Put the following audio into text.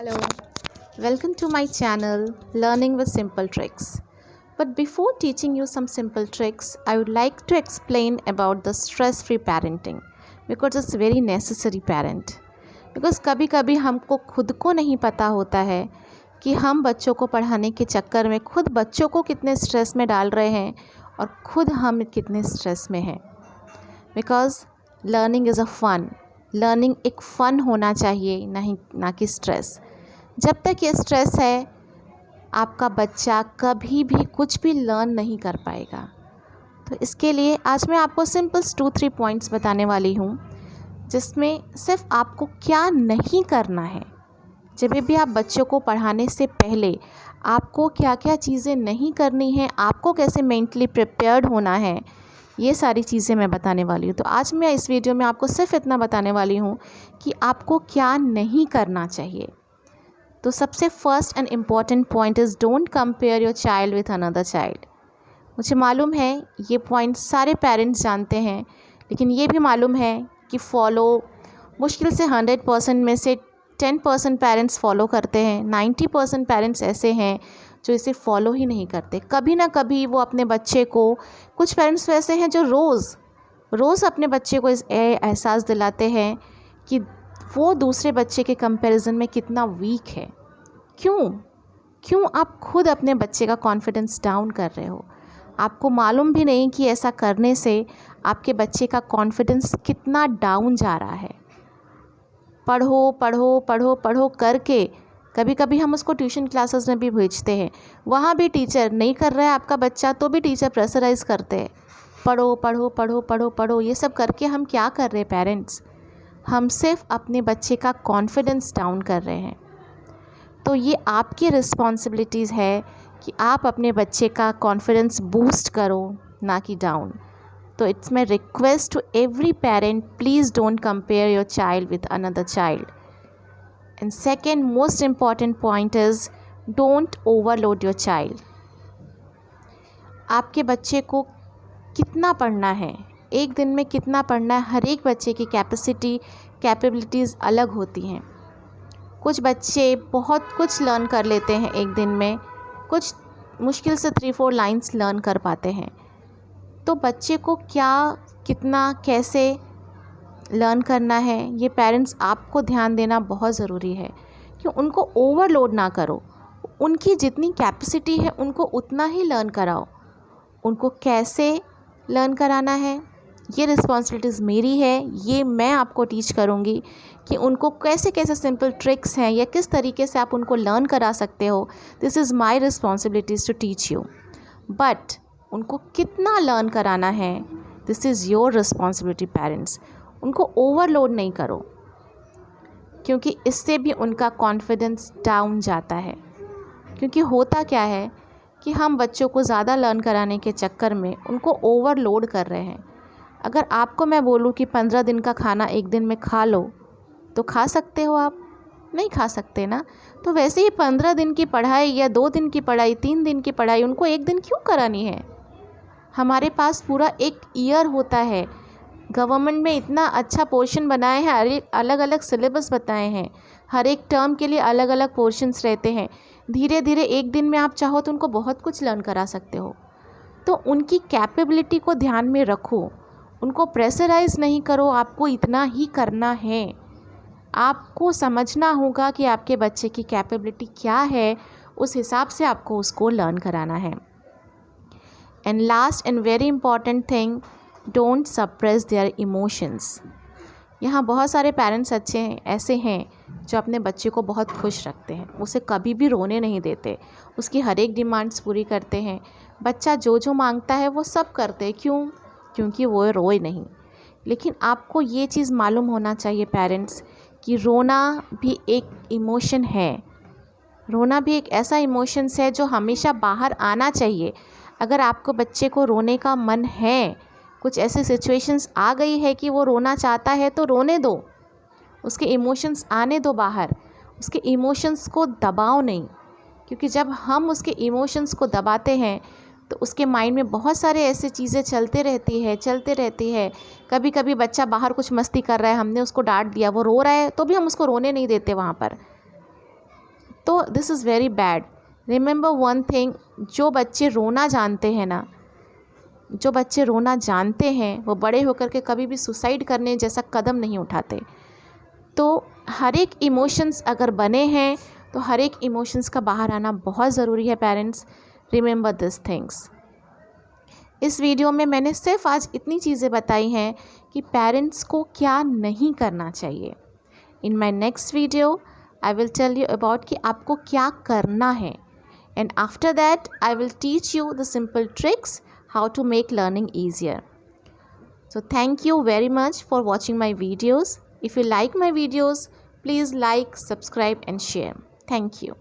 Hello, welcome to my channel Learning with Simple Tricks. But before teaching you some simple tricks, I would like to explain about the stress-free parenting because it's very necessary parent. Because कभी-कभी हमको खुद को नहीं पता होता है कि हम बच्चों को पढ़ाने के चक्कर में खुद बच्चों को कितने स्ट्रेस में डाल रहे हैं और खुद हम कितने स्ट्रेस में हैं. Because learning is a fun. Learning एक फ़न होना चाहिए, नहीं ना कि स्ट्रेस. जब तक ये स्ट्रेस है आपका बच्चा कभी भी कुछ भी लर्न नहीं कर पाएगा. तो इसके लिए आज मैं आपको सिंपल 2-3 पॉइंट्स बताने वाली हूँ जिसमें सिर्फ आपको क्या नहीं करना है. जब भी आप बच्चों को पढ़ाने से पहले आपको क्या क्या चीज़ें नहीं करनी है, आपको कैसे मेंटली प्रिपेयर्ड होना है, ये सारी चीज़ें मैं बताने वाली हूँ. तो आज मैं इस वीडियो में आपको सिर्फ इतना बताने वाली हूँ कि आपको क्या नहीं करना चाहिए. तो सबसे first and important point is don't compare your child with another child. मुझे मालूम है ये पॉइंट सारे पेरेंट्स जानते हैं, लेकिन ये भी मालूम है कि फॉलो मुश्किल से 100% में से 10% पेरेंट्स फॉलो करते हैं. 90% पेरेंट्स ऐसे हैं जो इसे फॉलो ही नहीं करते. कभी ना कभी वो अपने बच्चे को, कुछ पेरेंट्स वैसे हैं जो रोज़ अपने बच्चे को इस एहसास दिलाते हैं कि वो दूसरे बच्चे के कंपैरिजन में कितना वीक है. क्यों आप खुद अपने बच्चे का कॉन्फिडेंस डाउन कर रहे हो. आपको मालूम भी नहीं कि ऐसा करने से आपके बच्चे का कॉन्फिडेंस कितना डाउन जा रहा है. पढ़ो पढ़ो पढ़ो पढ़ो करके कभी कभी हम उसको ट्यूशन क्लासेस में भी भेजते हैं. वहाँ भी टीचर नहीं कर रहा है आपका बच्चा तो भी टीचर प्रेशराइज़ करते हैं, पढ़ो पढ़ो पढ़ो पढ़ो पढ़ो. ये सब करके हम क्या कर रहे हैं पेरेंट्स, हम सिर्फ अपने बच्चे का कॉन्फिडेंस डाउन कर रहे हैं. तो ये आपकी रिस्पॉन्सिबिलिटीज़ है कि आप अपने बच्चे का कॉन्फिडेंस बूस्ट करो, ना कि डाउन. तो it's my request to every parent, please don't compare your child with another child. And second most important point is don't overload your child. आपके बच्चे को कितना पढ़ना है, एक दिन में कितना पढ़ना है, हर एक बच्चे की कैपेबिलिटीज़ अलग होती हैं. कुछ बच्चे बहुत कुछ लर्न कर लेते हैं एक दिन में, कुछ मुश्किल से 3-4 लाइंस लर्न कर पाते हैं. तो बच्चे को क्या, कितना, कैसे लर्न करना है, ये पेरेंट्स आपको ध्यान देना बहुत ज़रूरी है कि उनको ओवरलोड ना करो. उनकी जितनी कैपेसिटी है उनको उतना ही लर्न कराओ. उनको कैसे लर्न कराना है ये रिस्पॉन्सिबिलिटीज़ मेरी है. ये मैं आपको टीच करूँगी कि उनको कैसे कैसे सिंपल ट्रिक्स हैं या किस तरीके से आप उनको लर्न करा सकते हो. This is my responsibilities to teach you. But उनको कितना लर्न कराना है, this is your responsibility parents. उनको ओवरलोड नहीं करो क्योंकि इससे भी उनका कॉन्फिडेंस डाउन जाता है. क्योंकि होता क्या है कि हम बच्चों को ज़्यादा लर्न कराने के चक्कर में उनको ओवरलोड कर रहे हैं. अगर आपको मैं बोलूँ कि 15 दिन का खाना एक दिन में खा लो तो खा सकते हो आप? नहीं खा सकते ना. तो वैसे ही 15 दिन की पढ़ाई या 2 दिन की पढ़ाई, 3 दिन की पढ़ाई उनको एक दिन क्यों करानी है. हमारे पास पूरा एक ईयर होता है. गवर्नमेंट में इतना अच्छा पोर्शन बनाए हैं, हर एक अलग अलग सिलेबस बताए हैं, हर एक टर्म के लिए अलग अलग पोर्शंस रहते हैं. धीरे धीरे एक दिन में आप चाहो तो उनको बहुत कुछ लर्न करा सकते हो. तो उनकी कैपेबिलिटी को ध्यान में रखो, उनको प्रेशराइज़ नहीं करो. आपको इतना ही करना है. आपको समझना होगा कि आपके बच्चे की कैपेबिलिटी क्या है, उस हिसाब से आपको उसको लर्न कराना है. And last and very important thing, don't suppress their emotions. यहाँ बहुत सारे पेरेंट्स ऐसे हैं जो अपने बच्चे को बहुत खुश रखते हैं, उसे कभी भी रोने नहीं देते, उसकी हर एक डिमांड्स पूरी करते हैं. बच्चा जो मांगता है वो सब करते हैं. क्योंकि वो रोए नहीं. लेकिन आपको ये चीज़ मालूम होना चाहिए पेरेंट्स कि रोना भी एक इमोशन है. रोना भी एक ऐसा इमोशंस है जो हमेशा बाहर आना चाहिए. अगर आपको बच्चे को रोने का मन है, कुछ ऐसे सिचुएशंस आ गई है कि वो रोना चाहता है तो रोने दो, उसके इमोशंस आने दो बाहर. उसके इमोशंस को दबाओ नहीं, क्योंकि जब हम उसके इमोशंस को दबाते हैं तो उसके माइंड में बहुत सारे ऐसे चीज़ें चलते रहती है. कभी कभी बच्चा बाहर कुछ मस्ती कर रहा है, हमने उसको डांट दिया, वो रो रहा है तो भी हम उसको रोने नहीं देते वहाँ पर. तो this is very bad. Remember one thing, जो बच्चे रोना जानते हैं ना, जो बच्चे रोना जानते हैं वो बड़े होकर के कभी भी सुसाइड करने जैसा कदम नहीं उठाते। तो हर एक इमोशंस अगर बने हैं तो हर एक इमोशंस का बाहर आना बहुत ज़रूरी है। Parents, remember this things. इस वीडियो में मैंने सिर्फ आज इतनी चीज़ें बताई हैं कि पेरेंट्स को क्या नहीं करना चाहिए। In my next video I will tell you about कि आपको क्या करना है, and after that I will teach you the simple tricks how to make learning easier. So thank you very much for watching my videos. If you like my videos, please like, subscribe and share. Thank you.